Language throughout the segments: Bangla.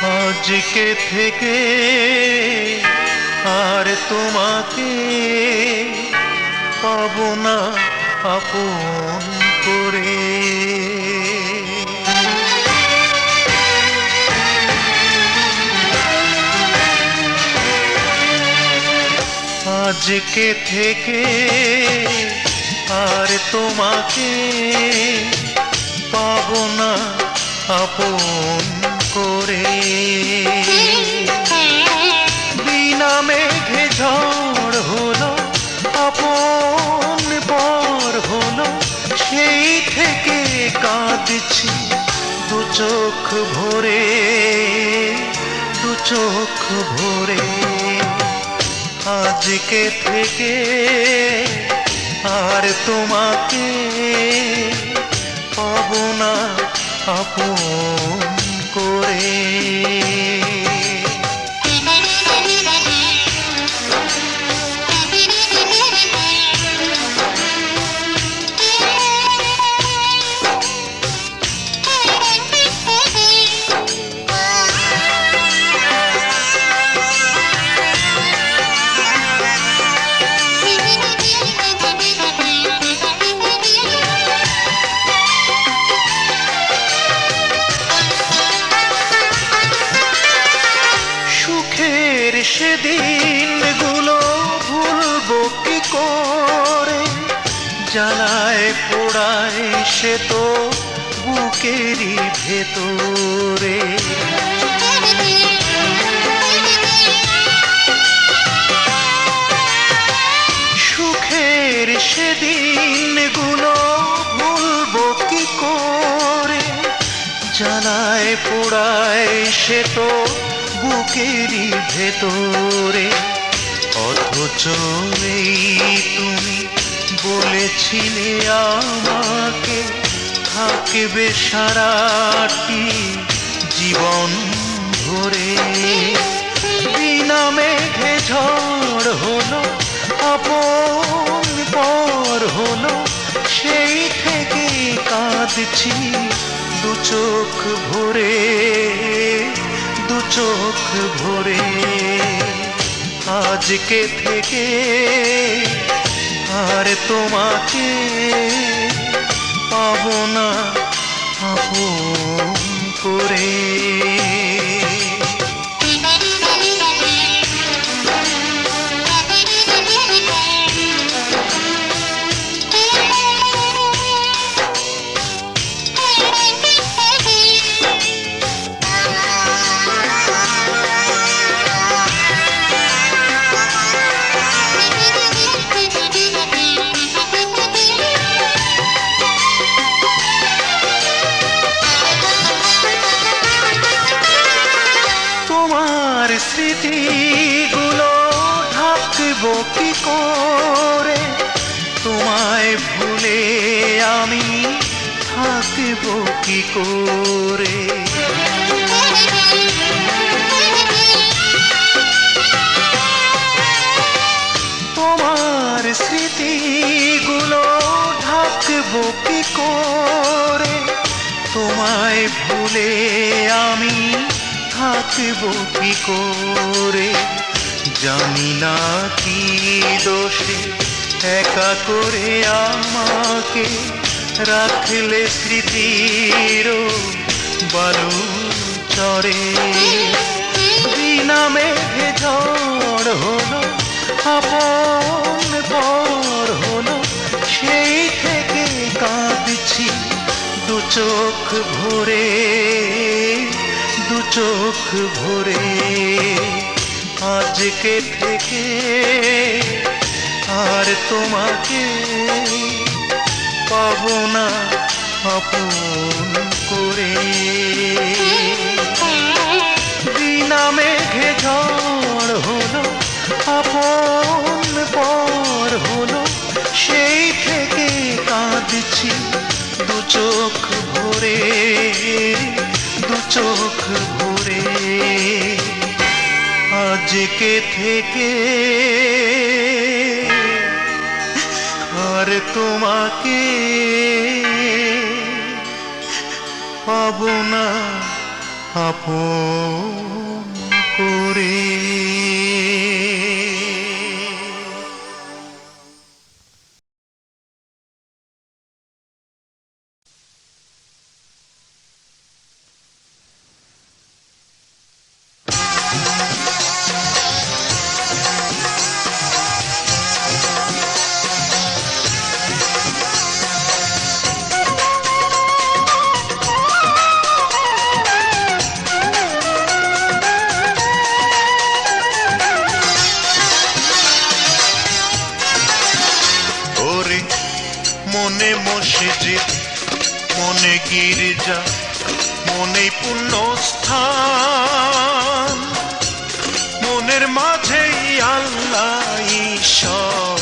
আজকে থেকে আর তোমাকে পাবো না আপন করে। আজকে থেকে আর তোমাকে পাবো না আপন করে। বিনা মেঘে ঝড় হলো, আপন পর হলো, সেই থেকে কাঁদছি দু চোখ ভরে, দু চোখ ভরে। আজকে থেকে আর তোমাকে পাবো না আপন করে। সেদিনগুলো ভুলবো কি করে, জ্বালায় পোড়ায় সে তো বুকেরই ভেতরে। সুখের সেদিনগুলো ভুলবো কি করে, জ্বালায় পোড়ায় সে তো বুকেরই ভেতরে। অথচ এই তুমি বলেছিলে আমাকে থাকবে সারাটি জীবন ধরে। বিনা মেঘে ঝড় হলো, আপন পর হলো, সেই থেকে কাঁদছি দু চোখ ভরে, দু চোখ ভরে। আজকে থেকে আর তোমাকে পাবো না আপন করে। স্মৃতিগুলো ঢাকবো কি করে, তোমায় ভুলে আমি থাকবো কি করে। তোমার স্মৃতিগুলো ঢাকবো কি করে, তোমায় ভুলে আমি থাকবো কি করে। জানি না কি দোষে একা করে আমাকে রাখলে স্মৃতির বালু চরে। বিনা মেঘে ঝড় হলো, আপন পর হলো, সেই থেকে কাঁদছি দু চোখ ভরে, দু চোখ ভরে। আজকে থেকে আর তোমাকে পাবো না আপন করে। বিনা মেঘে ঝড় হলো, আপন পর হলো, সেই থেকে কাঁদছি দু চোখ ভরে, দু চোখ ভরে। আজকে থেকে আর তোমাকে পাবো না আপন করে। মনে মসজিদ, মনে গির্জা, মনে পুণ্যস্থান, মনের মাঝেই আল্লাহ ঈশ্বর,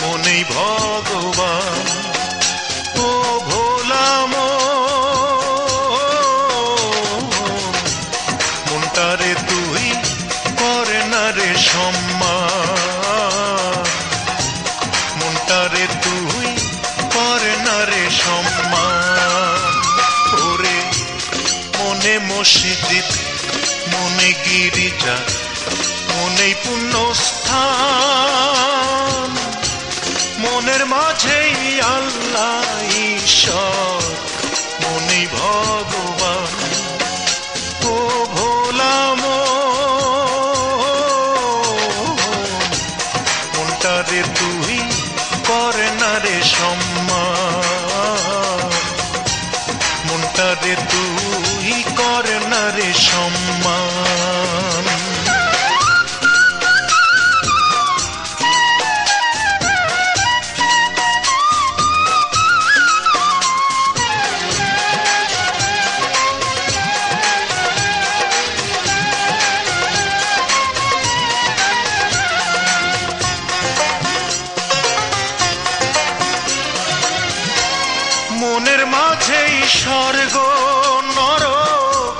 মনেই ভগবান। ও ভোলা মনটারে তুই করে না রে সম্মান, মনটারে তুই করে না রে সম্মান। ওরে মনে মসজিদ, মনে গির্জা, মনেই পুণ্যস্থান, মনের মাঝেই আল্লাহ ঈশ্বর, মনেই ভগবান। ও ভোলা মনটারে তুই করে না রে সম্মান, মনটারে তুই করে না রে সম্মান। মনের মাঝেই স্বর্গ নরক,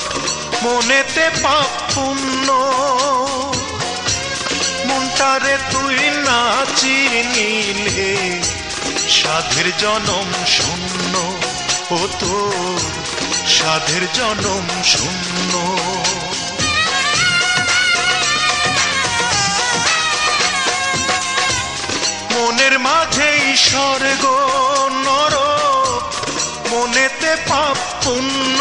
মনেতে পাপ পুণ্য, মনটারে তুই না চিনিলে সাধের জনম শূন্য। ও তোর সাধের জনম শূন্য। মনের মাঝেই স্বর্গ নরক, মনেতে পাপ পুণ্য,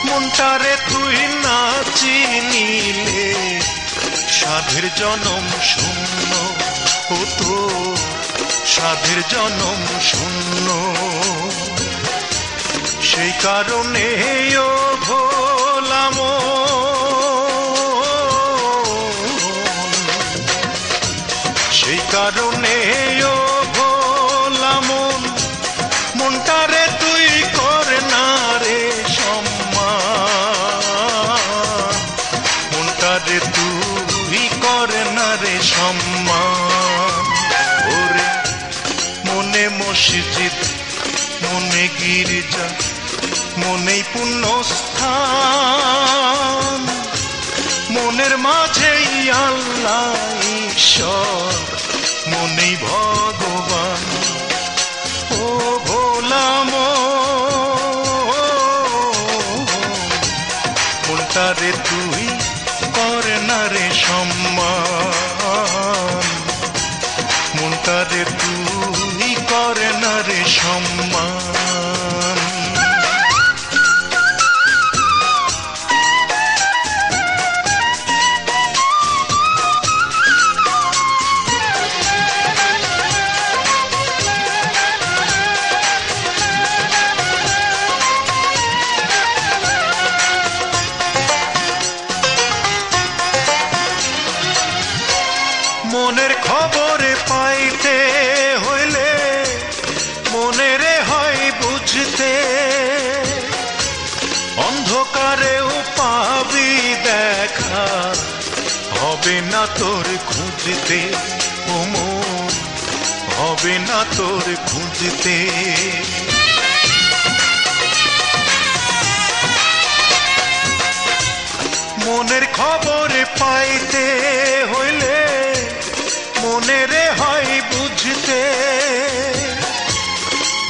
মনটারে তুই না চিনিলে সাধের জনম শূন্য। ও তো সাধের জনম শূন্য। সেই কারণে ও ভোলা সেই কারণে ও ভোলা মনটারে তুই করে না রে সম্মান, মনটারে তুই করে না রে সম্মান। ওরে মনে মসজিদ, মনে গির্জা, মনেই পুণ্যস্থান, মনের মাঝেই আল্লাহ ঈশ্বর, মনেই ভগবান। ও ভোলা মনটারে তুই করে না রে সম্মান, মনটারে তুই করে না রে সম্মান। মনের খবরে পাইতে হইলে মনেরে হয় বুঝতে, অন্ধকারেও পাবি দেখা, হবে না তোর খুঁজতে। ও মন হবে না তোর খুঁজতে। মনের খবরে পাইতে হইলে মনেরে হয় বুঝতে,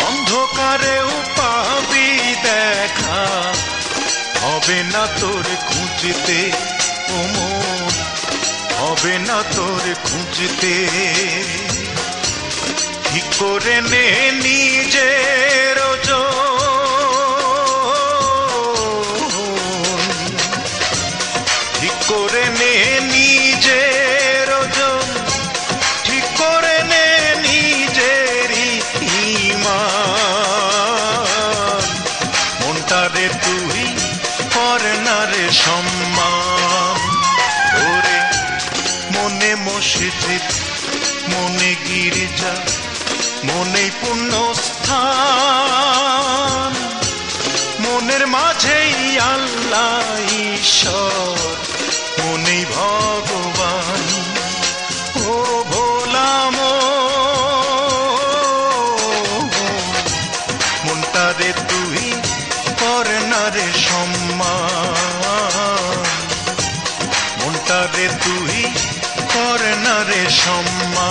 অন্ধকারেও পাবি দেখা, হবে না তোর খুঁজতে ও মন, হবে না তোর খুঁজতে। ঠিক করে নে নিজের ওজন, ঠিক করে নে নিজের ওজন, ঠিক করে নে নিজের ঈমান। মনটারে তুই কর না রে সম্মান। ওরে মনে মসজিদ, মনে গির্জা, মনেই পুণ্যস্থান, মনের মাঝেই আল্লাহ ঈশ্বর, মনেই ভগবান। ও ভোলা মনটারে তুই কর না রে সম্মান, মনটারে তুই কর না রে সম্মান,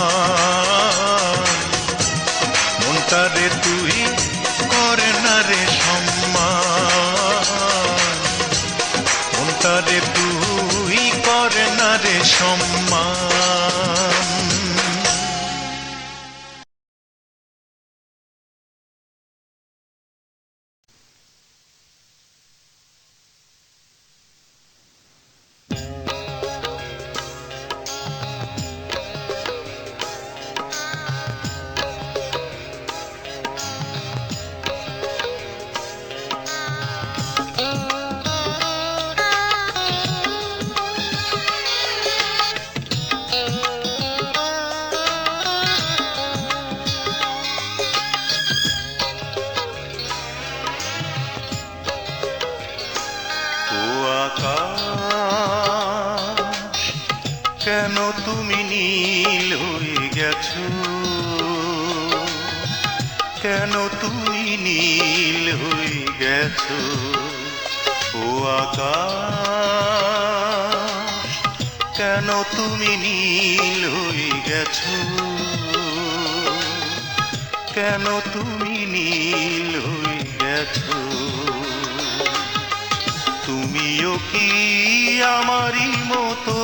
মনটারে তুই কর না রে সম্মান, মনটারে তুই কর না রে সম্মান। কেন তুমি নীল হয়ে গেছো, কেন তুমি নীল হয়ে গেছো। ও আকাশ কেন তুমি নীল হয়ে গেছো, কেন তুমি নীল হয়ে গেছো। তুমিও কি আমারই মতো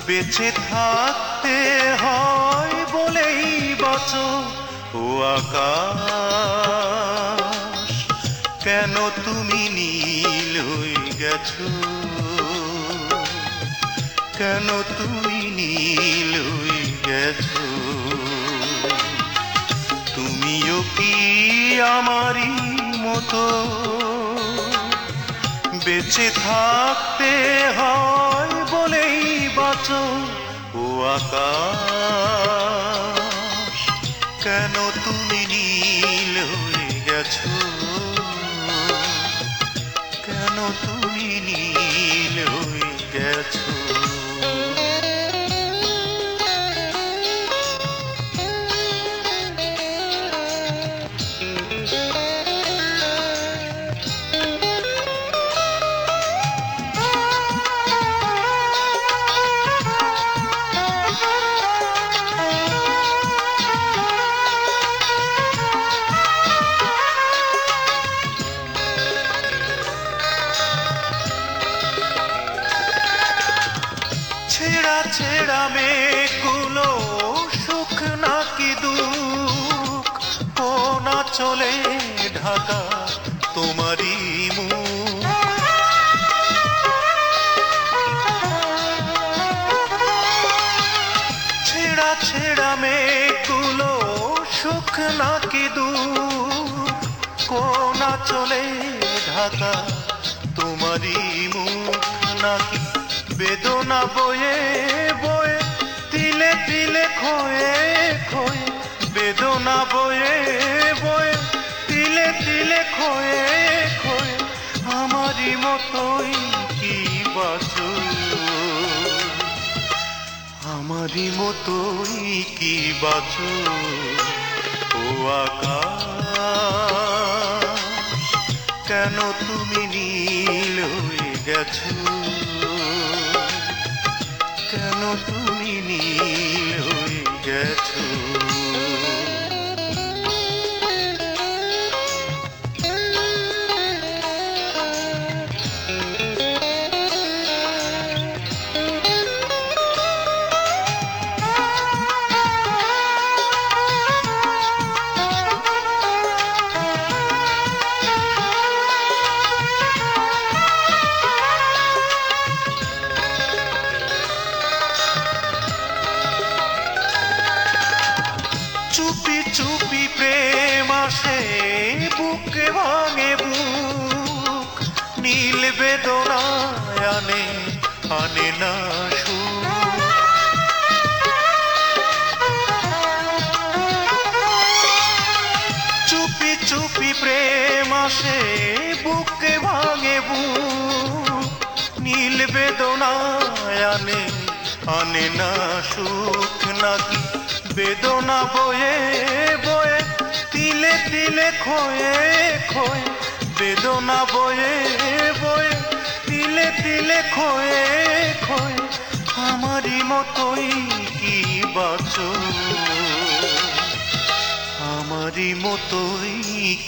বেঁচে থাকতে হয় বলেই বাঁচো। ও আকাশ কেন তুমি নীল হয়ে গেছো, কেন তুমি নীল হয়ে গেছো। তুমিও কি আমারই মতো বেঁচে থাকতে হয় বলেই বাঁচো। ও আকাশ কেন তুমি নীল হয়ে গেছো, কেন তুমি নীল হয়ে গেছো। ছেঁড়া ছেঁড়া মেঘগুলো সুখ নাকি দুঃখ, কোনা চলে ঢাকা তোমারই মুখ। ছেঁড়া ছেঁড়া মেঘগুলো সুখ নাকি দুঃখ, কোনা চলে ঢাকা তোমারই মুখ। নাকি বেদনা বয়ে বয়ে তিলে তিলে খয়ে খয়ে, বেদনা বয়ে বয়ে তিলে তিলে খয়ে খয়ে। আমারই মতোই কি বাঁচো, আমারই মতোই কি বাঁচো। ও আকাশ কেন তুমি নীল হয়ে গেছো, কেন তুমি নীল হয়ে গেছো। চুপি প্রেম আসে বুকে ভাঙে বুক নীল বেদনায় আনে আনে না সুখ চুপি চুপি প্রেম আসে বুকে ভাঙে বুক নীল বেদনায় আনে আনে না সুখ নাকি বেদনা বয়ে বয়ে তিলে তিলে খোয়ে খোয়ে বেদনা বয়ে বয়ে তিলে তিলে খোয়ে খোয়ে আমারই মতোই কি বাঁচো আমারই মতোই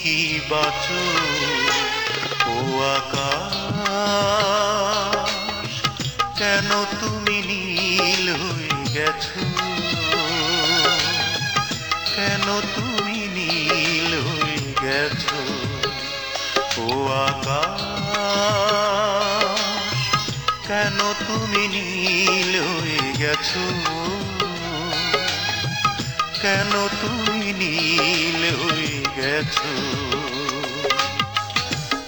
কি বাঁচো ও আকাশ কেন তুমি নীল হয়ে গেছো কেন তুমি নীল হয়ে গেছো ও আকাশ কেন তুমি নীল হয়ে গেছো কেন তুমি নীল হয়ে গেছো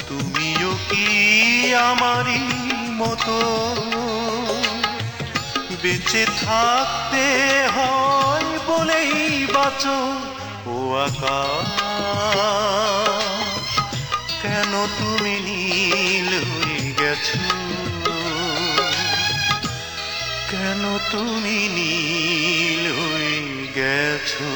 তুমিও কি আমারই মতো বেঁচে থাকতে হয় বলেই বাঁচো ও আকাশ কেন তুমি নীল হয়ে গেছো কেন তুমি নীল হয়ে গেছো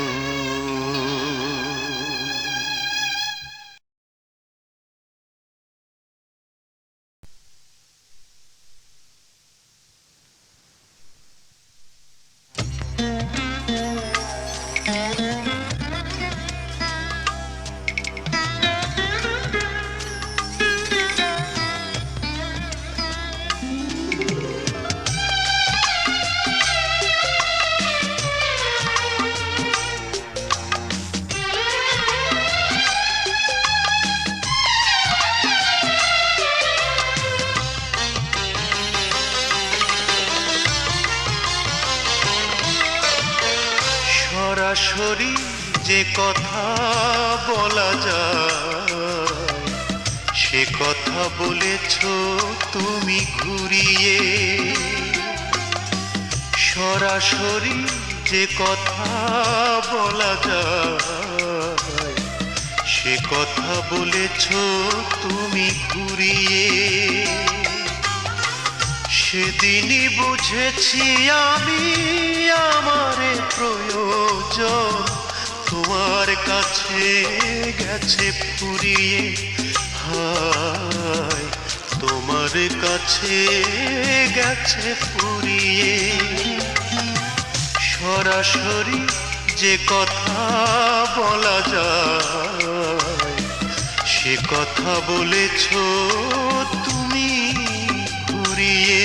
সরাসরি যে কথা বলা যায় সে কথা বলেছ তুমি ঘুরিয়ে সরাসরি যে কথা বলা যায় সে কথা বলেছ তুমি ঘুরিয়ে সেদিনই বুঝেছি আমি আমার প্রয়োজন তোমার কাছে গেছে ফুরিয়ে হায় তোমার কাছে গেছে ফুরিয়ে সরাসরি যে কথা বলা যায় সে কথা বলেছ তুমি ঘুরিয়ে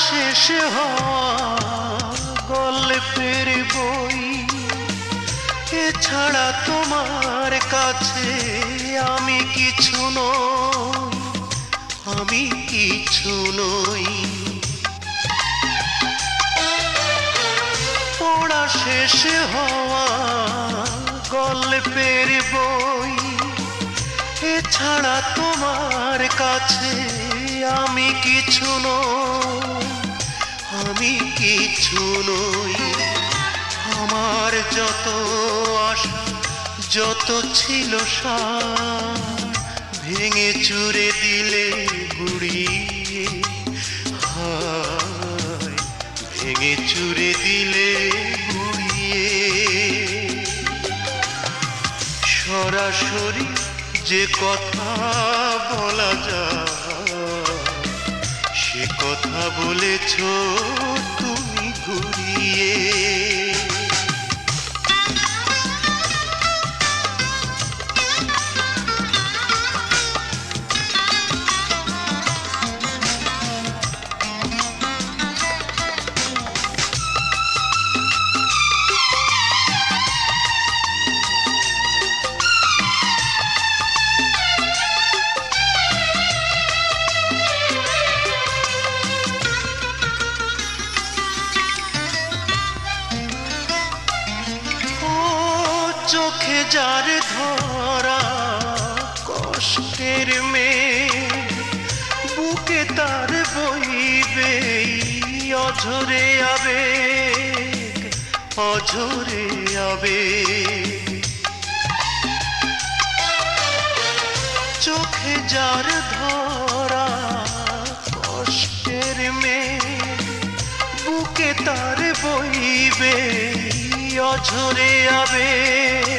শেষ হওয়া গল্পের বই এছাড়া তোমার কাছে আমি কিছু নই আমি কিছু নই পড়া শেষ হওয়া গল্পের বই এছাড়া তোমার কাছে আমি কিছু নই আমি কিছু নই আমার যত আশা যত ছিল ভেঙে চুরে দিলে গুড়িয়ে হায় ভেঙে চুরে দিলে গুড়িয়ে সরাসরি যে কথা বলা যায় সে কথা বলেছ তুমি ঘুরিয়ে যার ধরা কষ্টের মেয়ে, বুকে তার বইবে অঝরে আবেগ, অঝরে আবেগ। চোখে যার ধরা কষ্টের মেয়ে, বুকে তার বইবে অঝরে আবেগ,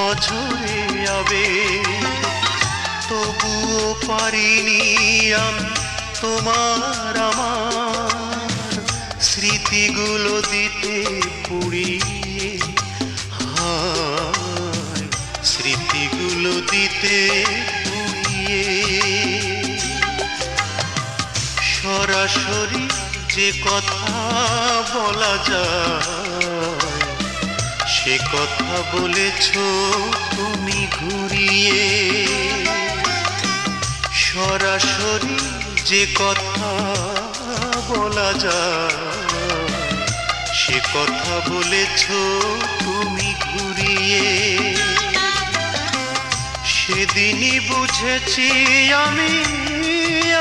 অঝরে আবেগ। তবুও পারিনি আমি তোমার আমার স্মৃতিগুলো দিতে পুড়িয়ে, হায় স্মৃতিগুলো দিতে পুড়িয়ে। সরাসরি যে কথা বলা যায়, সে কথা বলেছ তুমি ঘুরিয়ে। সরাসরি যে কথা বলা যায়, সে কথা বলেছ তুমি ঘুরিয়ে। সেদিনই বুঝেছি আমি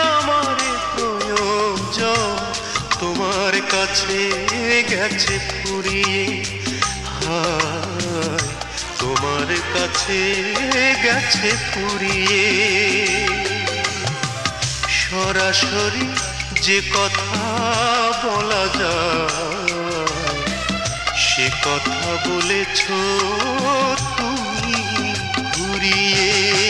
আমার প্রয়োজন তোমার কাছে গেছে ফুরিয়ে, হায় তোমার কাছে গেছে ফুরিয়ে। সরাসরি যে কথা বলা যায়, সে কথা বলেছ তুমি ঘুরিয়ে।